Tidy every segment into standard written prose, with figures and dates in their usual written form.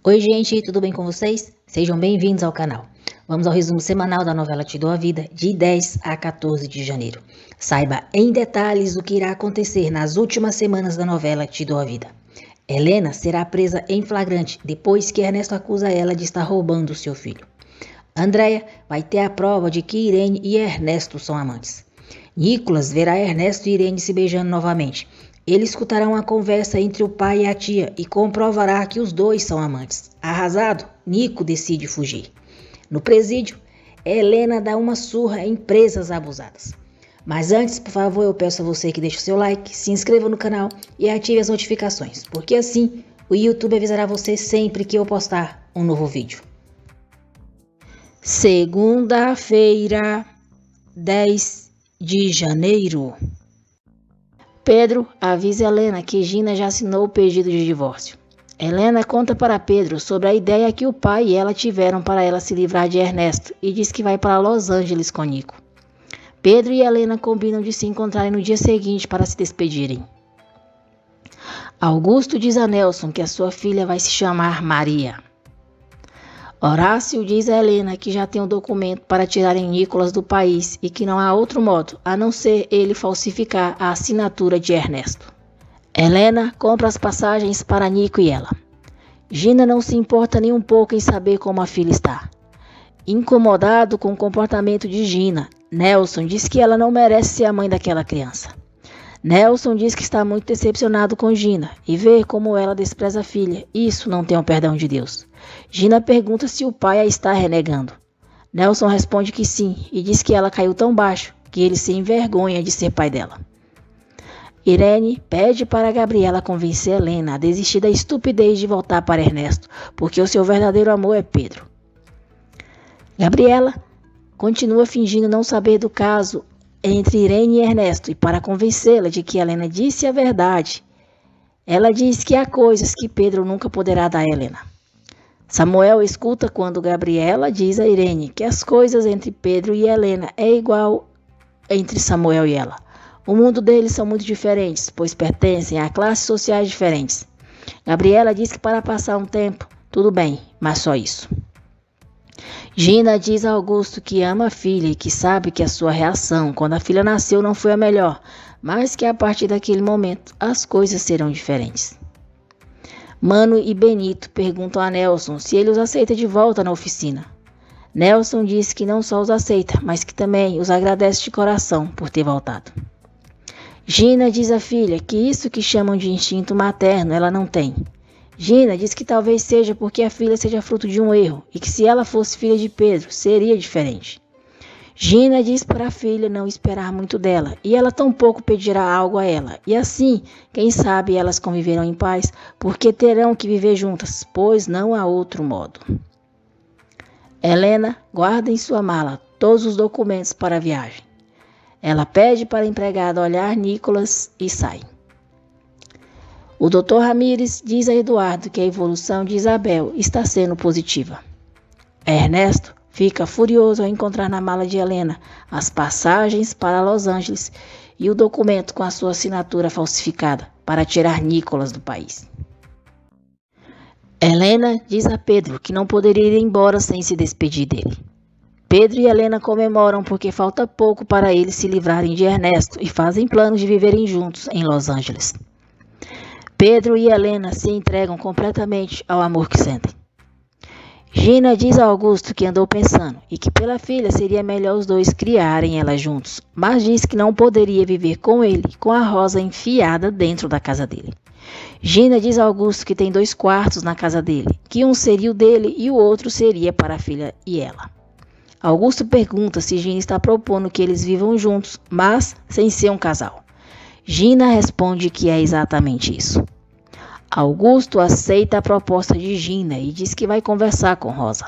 Oi gente, tudo bem com vocês? Sejam bem-vindos ao canal. Vamos ao resumo semanal da novela Te Dou a Vida, de 10 a 14 de janeiro. Saiba em detalhes o que irá acontecer nas últimas semanas da novela Te Dou a Vida. Helena será presa em flagrante depois que Ernesto acusa ela de estar roubando seu filho. Andréia vai ter a prova de que Irene e Ernesto são amantes. Nicolas verá Ernesto e Irene se beijando novamente. Ele escutará uma conversa entre o pai e a tia e comprovará que os dois são amantes. Arrasado, Nico decide fugir. No presídio, Helena dá uma surra em presas abusadas. Mas antes, por favor, eu peço a você que deixe o seu like, se inscreva no canal e ative as notificações, porque assim o YouTube avisará você sempre que eu postar um novo vídeo. Segunda-feira, 10 de janeiro. Pedro avisa Helena que Gina já assinou o pedido de divórcio. Helena conta para Pedro sobre a ideia que o pai e ela tiveram para ela se livrar de Ernesto e diz que vai para Los Angeles com Nico. Pedro e Helena combinam de se encontrarem no dia seguinte para se despedirem. Augusto diz a Nelson que a sua filha vai se chamar Maria. Horácio diz a Helena que já tem o documento para tirarem Nicolas do país e que não há outro modo a não ser ele falsificar a assinatura de Ernesto. Helena compra as passagens para Nico e ela. Gina não se importa nem um pouco em saber como a filha está. Incomodado com o comportamento de Gina, Nelson diz que ela não merece ser a mãe daquela criança. Nelson diz que está muito decepcionado com Gina e vê como ela despreza a filha. Isso não tem o perdão de Deus. Gina pergunta se o pai a está renegando. Nelson responde que sim e diz que ela caiu tão baixo que ele se envergonha de ser pai dela. Irene pede para Gabriela convencer Helena a desistir da estupidez de voltar para Ernesto, porque o seu verdadeiro amor é Pedro. Gabriela continua fingindo não saber do caso entre Irene e Ernesto e para convencê-la de que Helena disse a verdade, ela diz que há coisas que Pedro nunca poderá dar a Helena. Samuel escuta quando Gabriela diz a Irene que as coisas entre Pedro e Helena é igual entre Samuel e ela. O mundo deles são muito diferentes, pois pertencem a classes sociais diferentes. Gabriela diz que para passar um tempo, tudo bem, mas só isso. Gina diz a Augusto que ama a filha e que sabe que a sua reação quando a filha nasceu não foi a melhor, mas que a partir daquele momento as coisas serão diferentes. Mano e Benito perguntam a Nelson se ele os aceita de volta na oficina. Nelson diz que não só os aceita, mas que também os agradece de coração por ter voltado. Gina diz à filha que isso que chamam de instinto materno ela não tem. Gina diz que talvez seja porque a filha seja fruto de um erro e que se ela fosse filha de Pedro, seria diferente. Gina diz para a filha não esperar muito dela e ela tampouco pedirá algo a ela. E assim, quem sabe elas conviverão em paz, porque terão que viver juntas, pois não há outro modo. Helena guarda em sua mala todos os documentos para a viagem. Ela pede para a empregada olhar Nicolas e sai. O Dr. Ramírez diz a Eduardo que a evolução de Isabel está sendo positiva. Ernesto fica furioso ao encontrar na mala de Helena as passagens para Los Angeles e o documento com a sua assinatura falsificada para tirar Nicolas do país. Helena diz a Pedro que não poderia ir embora sem se despedir dele. Pedro e Helena comemoram porque falta pouco para eles se livrarem de Ernesto e fazem planos de viverem juntos em Los Angeles. Pedro e Helena se entregam completamente ao amor que sentem. Gina diz a Augusto que andou pensando e que pela filha seria melhor os dois criarem ela juntos, mas diz que não poderia viver com ele com a Rosa enfiada dentro da casa dele. Gina diz a Augusto que tem 2 quartos na casa dele, que um seria o dele e o outro seria para a filha e ela. Augusto pergunta se Gina está propondo que eles vivam juntos, mas sem ser um casal. Gina responde que é exatamente isso. Augusto aceita a proposta de Gina e diz que vai conversar com Rosa.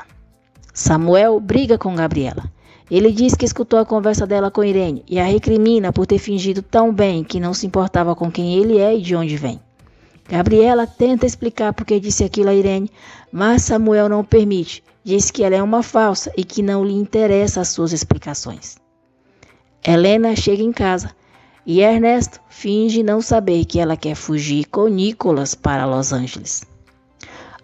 Samuel briga com Gabriela. Ele diz que escutou a conversa dela com Irene e a recrimina por ter fingido tão bem que não se importava com quem ele é e de onde vem. Gabriela tenta explicar por que disse aquilo a Irene, mas Samuel não permite. Diz que ela é uma falsa e que não lhe interessa as suas explicações. Helena chega em casa e Ernesto finge não saber que ela quer fugir com Nicolas para Los Angeles.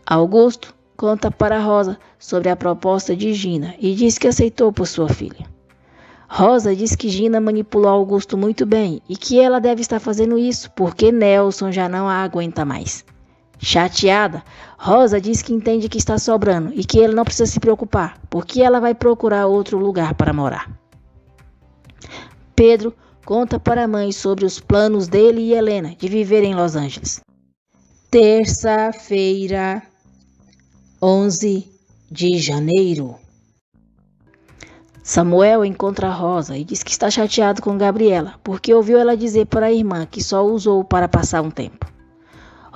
Augusto conta para Rosa sobre a proposta de Gina e diz que aceitou por sua filha. Rosa diz que Gina manipulou Augusto muito bem e que ela deve estar fazendo isso porque Nelson já não a aguenta mais. Chateada, Rosa diz que entende que está sobrando e que ele não precisa se preocupar, porque ela vai procurar outro lugar para morar. Pedro conta para a mãe sobre os planos dele e Helena de viver em Los Angeles. Terça-feira, 11 de janeiro. Samuel encontra Rosa e diz que está chateado com Gabriela, porque ouviu ela dizer para a irmã que só usou para passar um tempo.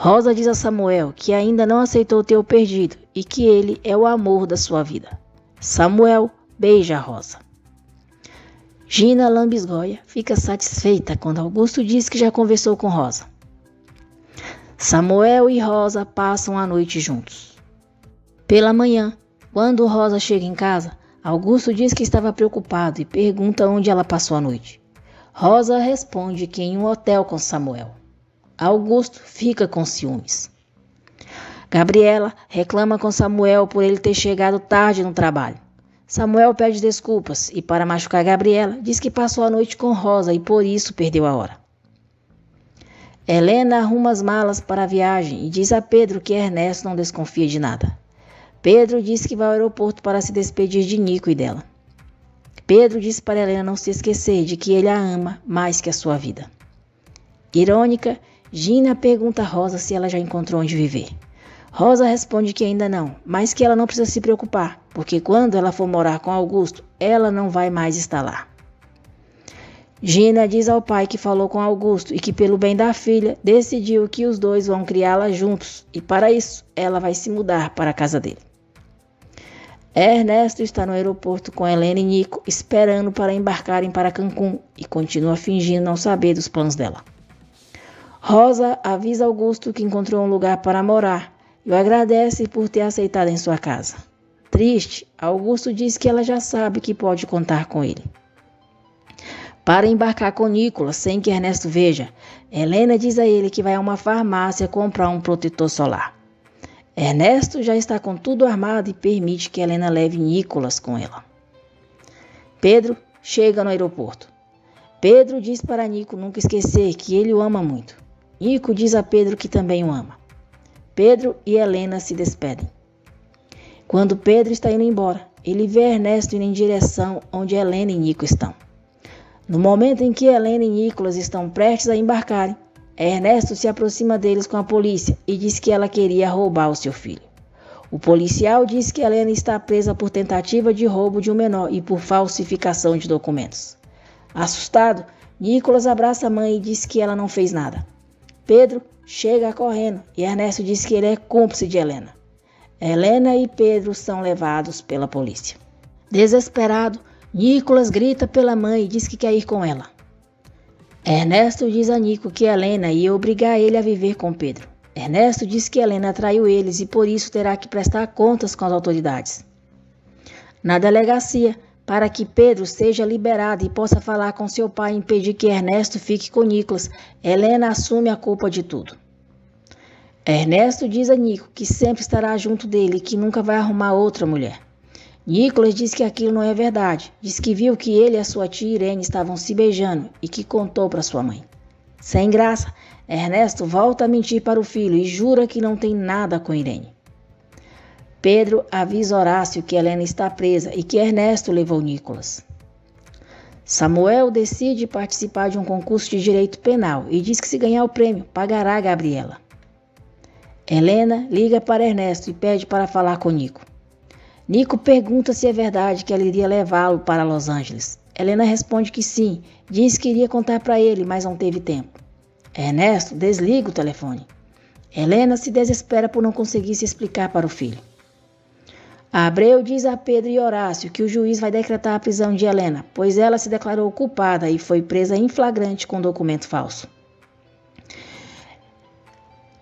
Rosa diz a Samuel que ainda não aceitou ter o perdido e que ele é o amor da sua vida. Samuel beija Rosa. Gina lambisgoia fica satisfeita quando Augusto diz que já conversou com Rosa. Samuel e Rosa passam a noite juntos. Pela manhã, quando Rosa chega em casa, Augusto diz que estava preocupado e pergunta onde ela passou a noite. Rosa responde que em um hotel com Samuel. Augusto fica com ciúmes. Gabriela reclama com Samuel por ele ter chegado tarde no trabalho. Samuel pede desculpas e, para machucar Gabriela, diz que passou a noite com Rosa e por isso perdeu a hora. Helena arruma as malas para a viagem e diz a Pedro que Ernesto não desconfia de nada. Pedro diz que vai ao aeroporto para se despedir de Nico e dela. Pedro diz para Helena não se esquecer de que ele a ama mais que a sua vida. Irônica, Gina pergunta a Rosa se ela já encontrou onde viver. Rosa responde que ainda não, mas que ela não precisa se preocupar, porque quando ela for morar com Augusto, ela não vai mais estar lá. Gina diz ao pai que falou com Augusto e que, pelo bem da filha, decidiu que os dois vão criá-la juntos e, para isso, ela vai se mudar para a casa dele. Ernesto está no aeroporto com Helena e Nico, esperando para embarcarem para Cancún e continua fingindo não saber dos planos dela. Rosa avisa Augusto que encontrou um lugar para morar e o agradece por ter aceitado em sua casa. Triste, Augusto diz que ela já sabe que pode contar com ele. Para embarcar com Nicolas sem que Ernesto veja, Helena diz a ele que vai a uma farmácia comprar um protetor solar. Ernesto já está com tudo armado e permite que Helena leve Nicolas com ela. Pedro chega no aeroporto. Pedro diz para Nico nunca esquecer que ele o ama muito. Nico diz a Pedro que também o ama. Pedro e Helena se despedem. Quando Pedro está indo embora, ele vê Ernesto indo em direção onde Helena e Nico estão. No momento em que Helena e Nicolas estão prestes a embarcarem, Ernesto se aproxima deles com a polícia e diz que ela queria roubar o seu filho. O policial diz que Helena está presa por tentativa de roubo de um menor e por falsificação de documentos. Assustado, Nicolas abraça a mãe e diz que ela não fez nada. Pedro chega correndo e Ernesto diz que ele é cúmplice de Helena. Helena e Pedro são levados pela polícia. Desesperado, Nicolas grita pela mãe e diz que quer ir com ela. Ernesto diz a Nico que Helena ia obrigar ele a viver com Pedro. Ernesto diz que Helena traiu eles e por isso terá que prestar contas com as autoridades. Na delegacia, para que Pedro seja liberado e possa falar com seu pai e impedir que Ernesto fique com Nicolas, Helena assume a culpa de tudo. Ernesto diz a Nico que sempre estará junto dele e que nunca vai arrumar outra mulher. Nicolas diz que aquilo não é verdade. Diz que viu que ele e a sua tia Irene estavam se beijando e que contou para sua mãe. Sem graça, Ernesto volta a mentir para o filho e jura que não tem nada com Irene. Pedro avisa Horácio que Helena está presa e que Ernesto levou Nicolas. Samuel decide participar de um concurso de direito penal e diz que se ganhar o prêmio, pagará a Gabriela. Helena liga para Ernesto e pede para falar com Nico. Nico pergunta se é verdade que ela iria levá-lo para Los Angeles. Helena responde que sim, diz que iria contar para ele, mas não teve tempo. Ernesto desliga o telefone. Helena se desespera por não conseguir se explicar para o filho. Abreu diz a Pedro e Horácio que o juiz vai decretar a prisão de Helena, pois ela se declarou culpada e foi presa em flagrante com documento falso.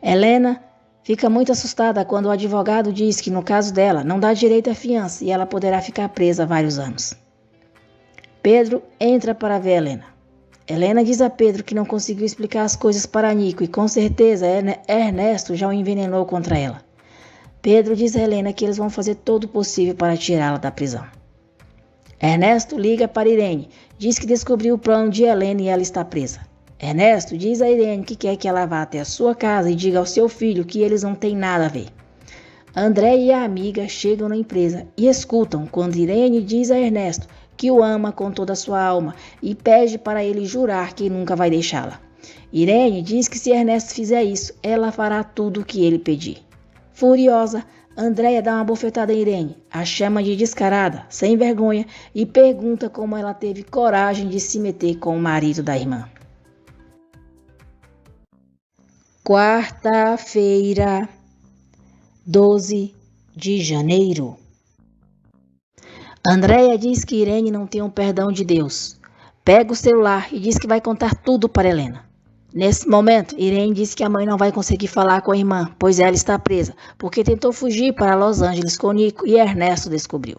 Helena fica muito assustada quando o advogado diz que, no caso dela, não dá direito à fiança e ela poderá ficar presa vários anos. Pedro entra para ver Helena. Helena diz a Pedro que não conseguiu explicar as coisas para Nico e, com certeza, Ernesto já o envenenou contra ela. Pedro diz a Helena que eles vão fazer todo o possível para tirá-la da prisão. Ernesto liga para Irene, diz que descobriu o plano de Helena e ela está presa. Ernesto diz a Irene que quer que ela vá até a sua casa e diga ao seu filho que eles não têm nada a ver. André e a amiga chegam na empresa e escutam quando Irene diz a Ernesto que o ama com toda a sua alma e pede para ele jurar que nunca vai deixá-la. Irene diz que se Ernesto fizer isso, ela fará tudo o que ele pedir. Furiosa, Andréia dá uma bofetada em Irene, a chama de descarada, sem vergonha e pergunta como ela teve coragem de se meter com o marido da irmã. Quarta-feira, 12 de janeiro. Andréia diz que Irene não tem um perdão de Deus. Pega o celular e diz que vai contar tudo para Helena. Nesse momento, Irene diz que a mãe não vai conseguir falar com a irmã, pois ela está presa, porque tentou fugir para Los Angeles com Nico e Ernesto descobriu.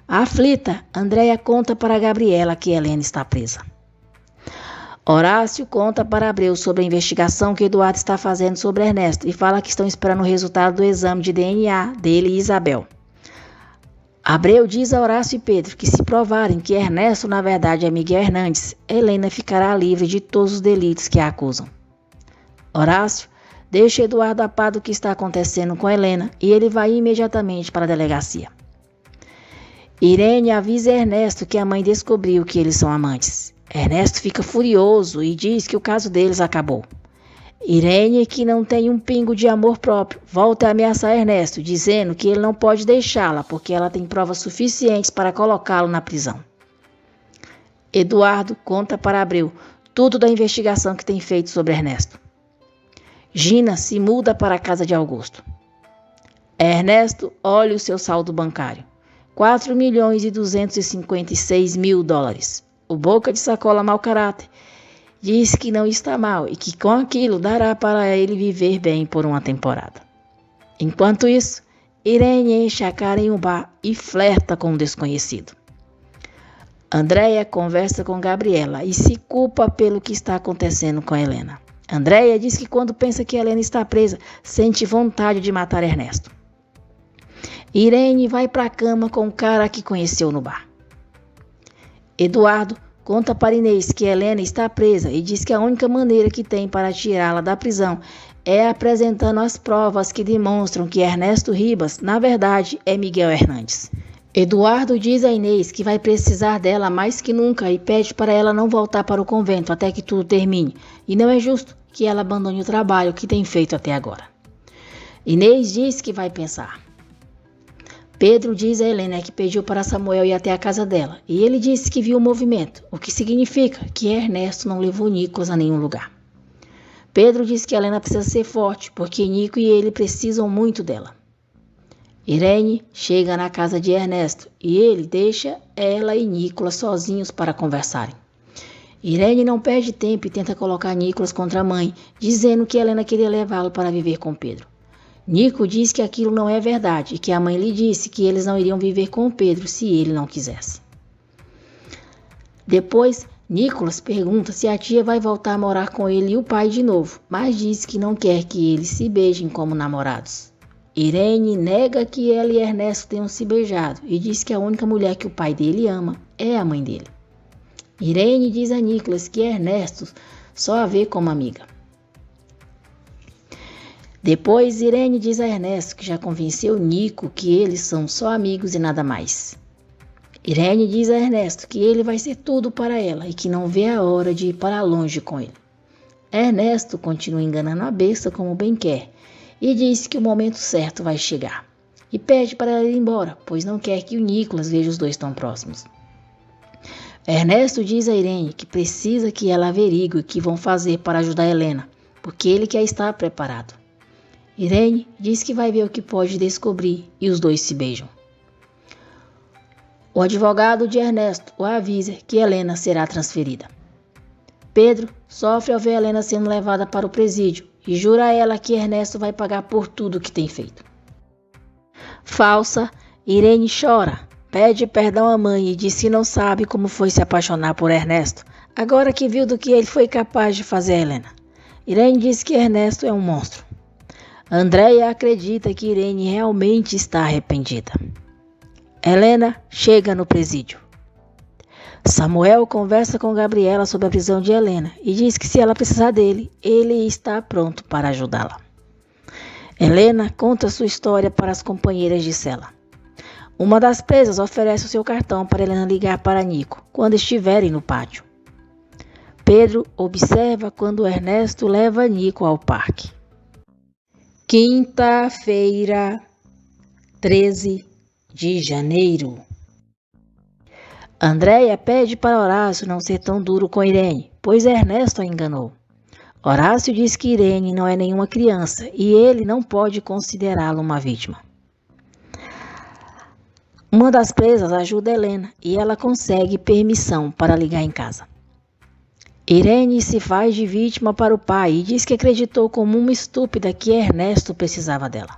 Aflita, Andréia conta para Gabriela que Helena está presa. Horácio conta para Abreu sobre a investigação que Eduardo está fazendo sobre Ernesto e fala que estão esperando o resultado do exame de DNA dele e Isabel. Abreu diz a Horácio e Pedro que se provarem que Ernesto na verdade é Miguel Hernandes, Helena ficará livre de todos os delitos que a acusam. Horácio deixa Eduardo a par do que está acontecendo com Helena e ele vai imediatamente para a delegacia. Irene avisa Ernesto que a mãe descobriu que eles são amantes. Ernesto fica furioso e diz que o caso deles acabou. Irene, que não tem um pingo de amor próprio, volta a ameaçar Ernesto, dizendo que ele não pode deixá-la porque ela tem provas suficientes para colocá-lo na prisão. Eduardo conta para Abreu tudo da investigação que tem feito sobre Ernesto. Gina se muda para a casa de Augusto. Ernesto olha o seu saldo bancário. 4.256.000 dólares. O boca de sacola mau caráter diz que não está mal e que com aquilo dará para ele viver bem por uma temporada. Enquanto isso, Irene enche a cara em um bar e flerta com um desconhecido. Andréia conversa com Gabriela e se culpa pelo que está acontecendo com Helena. Andréia diz que quando pensa que Helena está presa, sente vontade de matar Ernesto. Irene vai para a cama com o cara que conheceu no bar. Eduardo conta para Inês que Helena está presa e diz que a única maneira que tem para tirá-la da prisão é apresentando as provas que demonstram que Ernesto Ribas, na verdade, é Miguel Hernandes. Eduardo diz a Inês que vai precisar dela mais que nunca e pede para ela não voltar para o convento até que tudo termine, e não é justo que ela abandone o trabalho que tem feito até agora. Inês diz que vai pensar. Pedro diz a Helena que pediu para Samuel ir até a casa dela, e ele disse que viu o movimento, o que significa que Ernesto não levou Nicolas a nenhum lugar. Pedro diz que Helena precisa ser forte, porque Nico e ele precisam muito dela. Irene chega na casa de Ernesto, e ele deixa ela e Nicolas sozinhos para conversarem. Irene não perde tempo e tenta colocar Nicolas contra a mãe, dizendo que Helena queria levá-lo para viver com Pedro. Nico diz que aquilo não é verdade e que a mãe lhe disse que eles não iriam viver com Pedro se ele não quisesse. Depois, Nicolas pergunta se a tia vai voltar a morar com ele e o pai de novo, mas diz que não quer que eles se beijem como namorados. Irene nega que ela e Ernesto tenham se beijado e diz que a única mulher que o pai dele ama é a mãe dele. Irene diz a Nicolas que Ernesto só a vê como amiga. Depois, Irene diz a Ernesto que já convenceu Nico que eles são só amigos e nada mais. Irene diz a Ernesto que ele vai ser tudo para ela e que não vê a hora de ir para longe com ele. Ernesto continua enganando a besta como bem quer e diz que o momento certo vai chegar. E pede para ela ir embora, pois não quer que o Nicolas veja os dois tão próximos. Ernesto diz a Irene que precisa que ela averigue o que vão fazer para ajudar Helena, porque ele quer estar preparado. Irene diz que vai ver o que pode descobrir e os dois se beijam. O advogado de Ernesto o avisa que Helena será transferida. Pedro sofre ao ver Helena sendo levada para o presídio e jura a ela que Ernesto vai pagar por tudo que tem feito. Falsa, Irene chora, pede perdão à mãe e diz que não sabe como foi se apaixonar por Ernesto, agora que viu do que ele foi capaz de fazer a Helena. Irene diz que Ernesto é um monstro. Andréia acredita que Irene realmente está arrependida. Helena chega no presídio. Samuel conversa com Gabriela sobre a prisão de Helena e diz que se ela precisar dele, ele está pronto para ajudá-la. Helena conta sua história para as companheiras de cela. Uma das presas oferece o seu cartão para Helena ligar para Nico quando estiverem no pátio. Pedro observa quando Ernesto leva Nico ao parque. Quinta-feira, 13 de janeiro. Andréia pede para Horácio não ser tão duro com Irene, pois Ernesto a enganou. Horácio diz que Irene não é nenhuma criança e ele não pode considerá-la uma vítima. Uma das presas ajuda Helena e ela consegue permissão para ligar em casa. Irene se faz de vítima para o pai e diz que acreditou como uma estúpida que Ernesto precisava dela.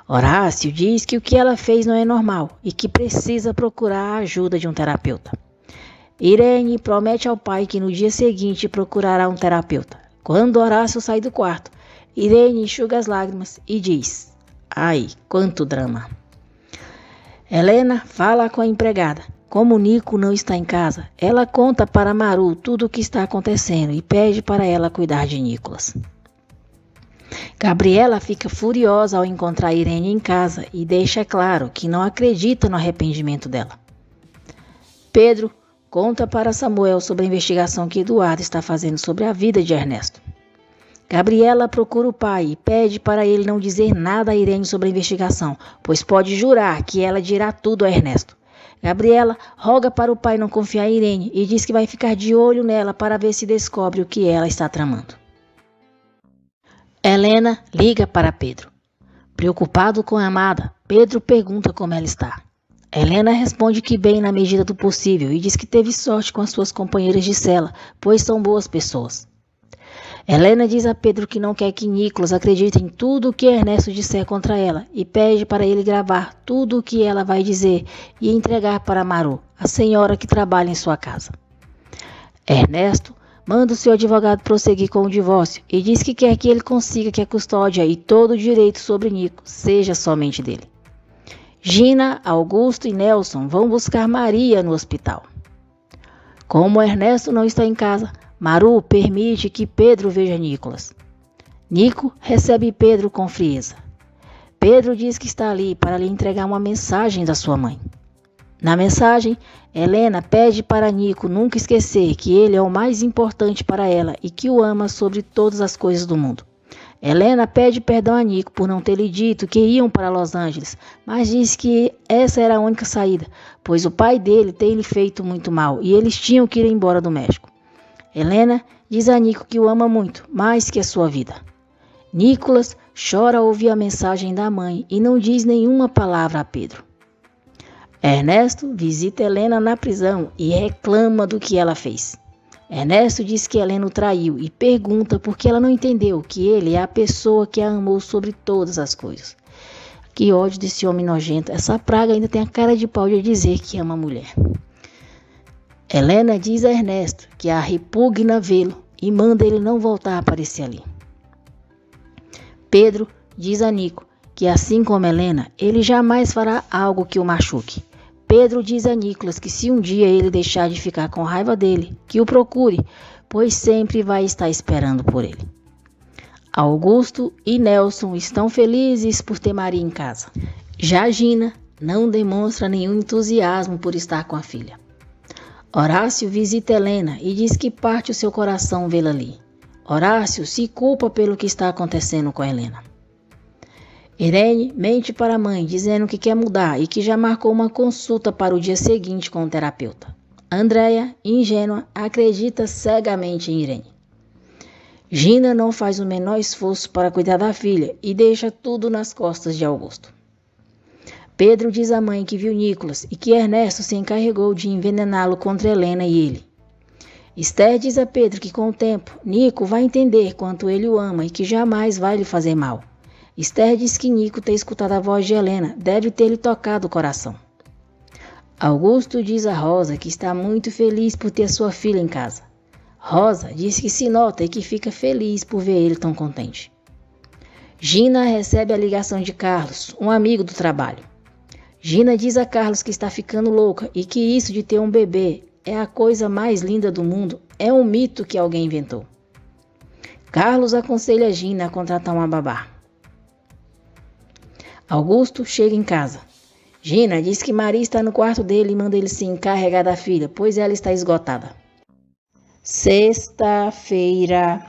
Horácio diz que o que ela fez não é normal e que precisa procurar a ajuda de um terapeuta. Irene promete ao pai que no dia seguinte procurará um terapeuta. Quando Horácio sai do quarto, Irene enxuga as lágrimas e diz: "Ai, quanto drama." Helena fala com a empregada. Como Nico não está em casa, ela conta para Maru tudo o que está acontecendo e pede para ela cuidar de Nicolas. Gabriela fica furiosa ao encontrar Irene em casa e deixa claro que não acredita no arrependimento dela. Pedro conta para Samuel sobre a investigação que Eduardo está fazendo sobre a vida de Ernesto. Gabriela procura o pai e pede para ele não dizer nada a Irene sobre a investigação, pois pode jurar que ela dirá tudo a Ernesto. Gabriela roga para o pai não confiar em Irene e diz que vai ficar de olho nela para ver se descobre o que ela está tramando. Helena liga para Pedro. Preocupado com a amada, Pedro pergunta como ela está. Helena responde que bem na medida do possível e diz que teve sorte com as suas companheiras de cela, pois são boas pessoas. Helena diz a Pedro que não quer que Nicolas acredite em tudo o que Ernesto disser contra ela e pede para ele gravar tudo o que ela vai dizer e entregar para Maru, a senhora que trabalha em sua casa. Ernesto manda o seu advogado prosseguir com o divórcio e diz que quer que ele consiga que a custódia e todo o direito sobre Nico seja somente dele. Gina, Augusto e Nelson vão buscar Maria no hospital. Como Ernesto não está em casa, Maru permite que Pedro veja Nicolas. Nico recebe Pedro com frieza. Pedro diz que está ali para lhe entregar uma mensagem da sua mãe. Na mensagem, Helena pede para Nico nunca esquecer que ele é o mais importante para ela e que o ama sobre todas as coisas do mundo. Helena pede perdão a Nico por não ter lhe dito que iam para Los Angeles, mas diz que essa era a única saída, pois o pai dele tem lhe feito muito mal e eles tinham que ir embora do México. Helena diz a Nico que o ama muito, mais que a sua vida. Nicolas chora ao ouvir a mensagem da mãe e não diz nenhuma palavra a Pedro. Ernesto visita Helena na prisão e reclama do que ela fez. Ernesto diz que Helena o traiu e pergunta por que ela não entendeu que ele é a pessoa que a amou sobre todas as coisas. Que ódio desse homem nojento. Essa praga ainda tem a cara de pau de dizer que ama a mulher. Helena diz a Ernesto que a repugna vê-lo e manda ele não voltar a aparecer ali. Pedro diz a Nico que, assim como Helena, ele jamais fará algo que o machuque. Pedro diz a Nicolas que se um dia ele deixar de ficar com raiva dele, que o procure, pois sempre vai estar esperando por ele. Augusto e Nelson estão felizes por ter Maria em casa. Já Gina não demonstra nenhum entusiasmo por estar com a filha. Horácio visita Helena e diz que parte o seu coração vê-la ali. Horácio se culpa pelo que está acontecendo com Helena. Irene mente para a mãe, dizendo que quer mudar e que já marcou uma consulta para o dia seguinte com o terapeuta. Andréia, ingênua, acredita cegamente em Irene. Gina não faz o menor esforço para cuidar da filha e deixa tudo nas costas de Augusto. Pedro diz à mãe que viu Nicolas e que Ernesto se encarregou de envenená-lo contra Helena e ele. Esther diz a Pedro que com o tempo, Nico vai entender quanto ele o ama e que jamais vai lhe fazer mal. Esther diz que Nico ter escutado a voz de Helena deve ter lhe tocado o coração. Augusto diz a Rosa que está muito feliz por ter sua filha em casa. Rosa diz que se nota e que fica feliz por ver ele tão contente. Gina recebe a ligação de Carlos, um amigo do trabalho. Gina diz a Carlos que está ficando louca e que isso de ter um bebê é a coisa mais linda do mundo, é um mito que alguém inventou. Carlos aconselha Gina a contratar uma babá. Augusto chega em casa. Gina diz que Maria está no quarto dele e manda ele se encarregar da filha, pois ela está esgotada. Sexta-feira,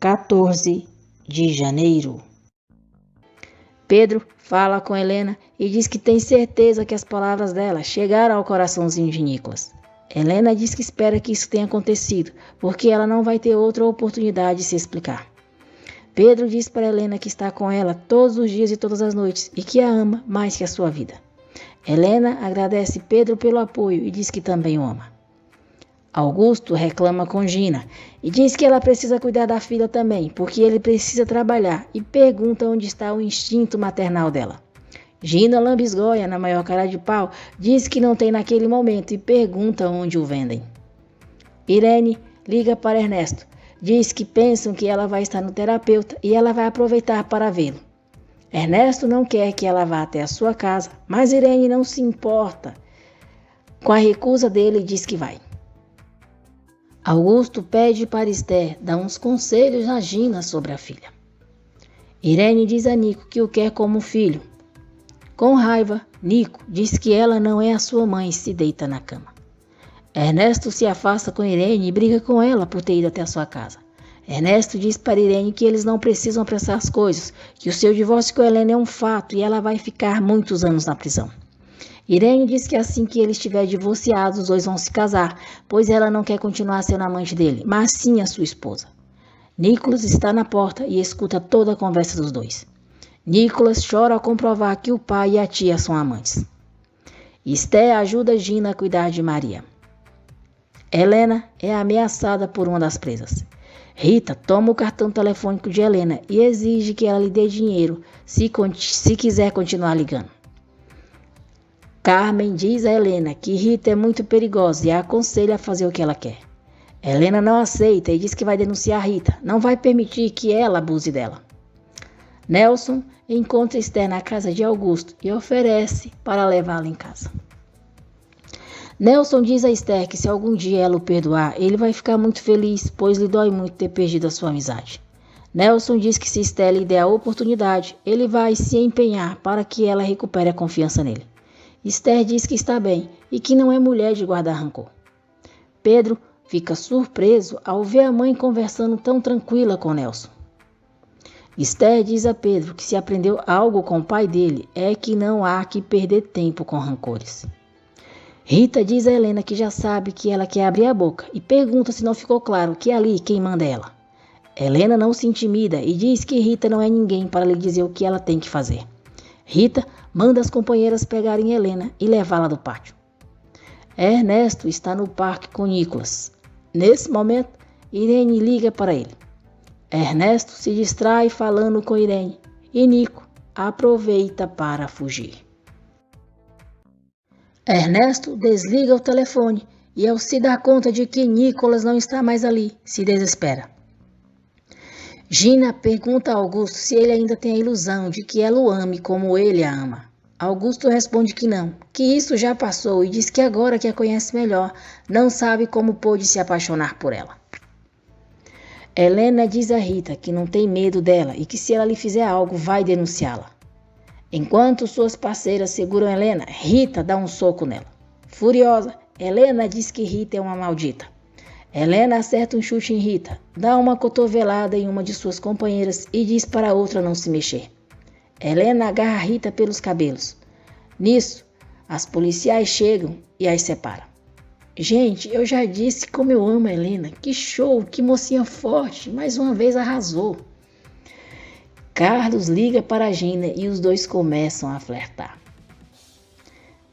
14 de janeiro. Pedro fala com Helena e diz que tem certeza que as palavras dela chegaram ao coraçãozinho de Nicolas. Helena diz que espera que isso tenha acontecido, porque ela não vai ter outra oportunidade de se explicar. Pedro diz para Helena que está com ela todos os dias e todas as noites e que a ama mais que a sua vida. Helena agradece Pedro pelo apoio e diz que também o ama. Augusto reclama com Gina e diz que ela precisa cuidar da filha também, porque ele precisa trabalhar, e pergunta onde está o instinto maternal dela. Gina lambisgoia na maior cara de pau, diz que não tem naquele momento e pergunta onde o vendem. Irene liga para Ernesto, diz que pensam que ela vai estar no terapeuta e ela vai aproveitar para vê-lo. Ernesto não quer que ela vá até a sua casa, mas Irene não se importa com a recusa dele e diz que vai. Augusto pede para Esther dar uns conselhos a Gina sobre a filha. Irene diz a Nico que o quer como filho. Com raiva, Nico diz que ela não é a sua mãe e se deita na cama. Ernesto se afasta com Irene e briga com ela por ter ido até a sua casa. Ernesto diz para Irene que eles não precisam apressar as coisas, que o seu divórcio com Helena é um fato e ela vai ficar muitos anos na prisão. Irene diz que assim que ele estiver divorciado, os dois vão se casar, pois ela não quer continuar sendo amante dele, mas sim a sua esposa. Nicolas está na porta e escuta toda a conversa dos dois. Nicolas chora ao comprovar que o pai e a tia são amantes. Esther ajuda Gina a cuidar de Maria. Helena é ameaçada por uma das presas. Rita toma o cartão telefônico de Helena e exige que ela lhe dê dinheiro se quiser continuar ligando. Carmen diz a Helena que Rita é muito perigosa e a aconselha a fazer o que ela quer. Helena não aceita e diz que vai denunciar Rita, não vai permitir que ela abuse dela. Nelson encontra Esther na casa de Augusto e oferece para levá-la em casa. Nelson diz a Esther que se algum dia ela o perdoar, ele vai ficar muito feliz, pois lhe dói muito ter perdido a sua amizade. Nelson diz que se Esther lhe der a oportunidade, ele vai se empenhar para que ela recupere a confiança nele. Esther diz que está bem e que não é mulher de guardar rancor. Pedro fica surpreso ao ver a mãe conversando tão tranquila com Nelson. Esther diz a Pedro que se aprendeu algo com o pai dele é que não há que perder tempo com rancores. Rita diz a Helena que já sabe que ela quer abrir a boca e pergunta se não ficou claro que é ali quem manda é ela. Helena não se intimida e diz que Rita não é ninguém para lhe dizer o que ela tem que fazer. Rita manda as companheiras pegarem Helena e levá-la do pátio. Ernesto está no parque com Nicolas. Nesse momento, Irene liga para ele. Ernesto se distrai falando com Irene e Nico aproveita para fugir. Ernesto desliga o telefone e, ao se dar conta de que Nicolas não está mais ali, se desespera. Gina pergunta a Augusto se ele ainda tem a ilusão de que ela o ame como ele a ama. Augusto responde que não, que isso já passou e diz que agora que a conhece melhor, não sabe como pôde se apaixonar por ela. Helena diz a Rita que não tem medo dela e que se ela lhe fizer algo, vai denunciá-la. Enquanto suas parceiras seguram Helena, Rita dá um soco nela. Furiosa, Helena diz que Rita é uma maldita. Helena acerta um chute em Rita, dá uma cotovelada em uma de suas companheiras e diz para a outra não se mexer. Helena agarra Rita pelos cabelos. Nisso, as policiais chegam e as separam. Gente, eu já disse como eu amo a Helena. Que show, que mocinha forte, mais uma vez arrasou. Carlos liga para a Gina e os dois começam a flertar.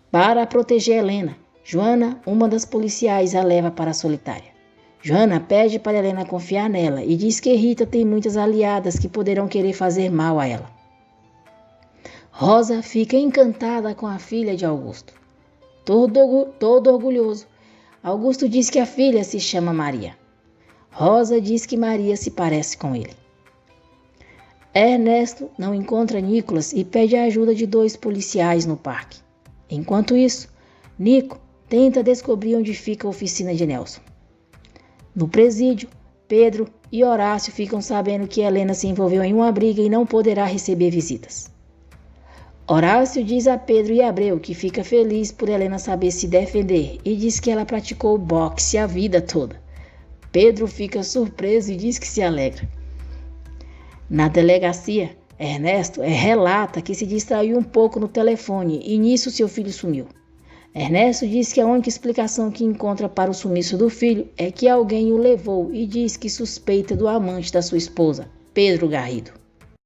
Para proteger Helena, Joana, uma das policiais, a leva para a solitária. Joana pede para Helena confiar nela e diz que Rita tem muitas aliadas que poderão querer fazer mal a ela. Rosa fica encantada com a filha de Augusto. Todo orgulhoso, Augusto diz que a filha se chama Maria. Rosa diz que Maria se parece com ele. Ernesto não encontra Nicolas e pede a ajuda de 2 policiais no parque. Enquanto isso, Nico tenta descobrir onde fica a oficina de Nelson. No presídio, Pedro e Horácio ficam sabendo que Helena se envolveu em uma briga e não poderá receber visitas. Horácio diz a Pedro e Abreu que fica feliz por Helena saber se defender e diz que ela praticou boxe a vida toda. Pedro fica surpreso e diz que se alegra. Na delegacia, Ernesto relata que se distraiu um pouco no telefone e nisso seu filho sumiu. Ernesto diz que a única explicação que encontra para o sumiço do filho é que alguém o levou e diz que suspeita do amante da sua esposa, Pedro Garrido.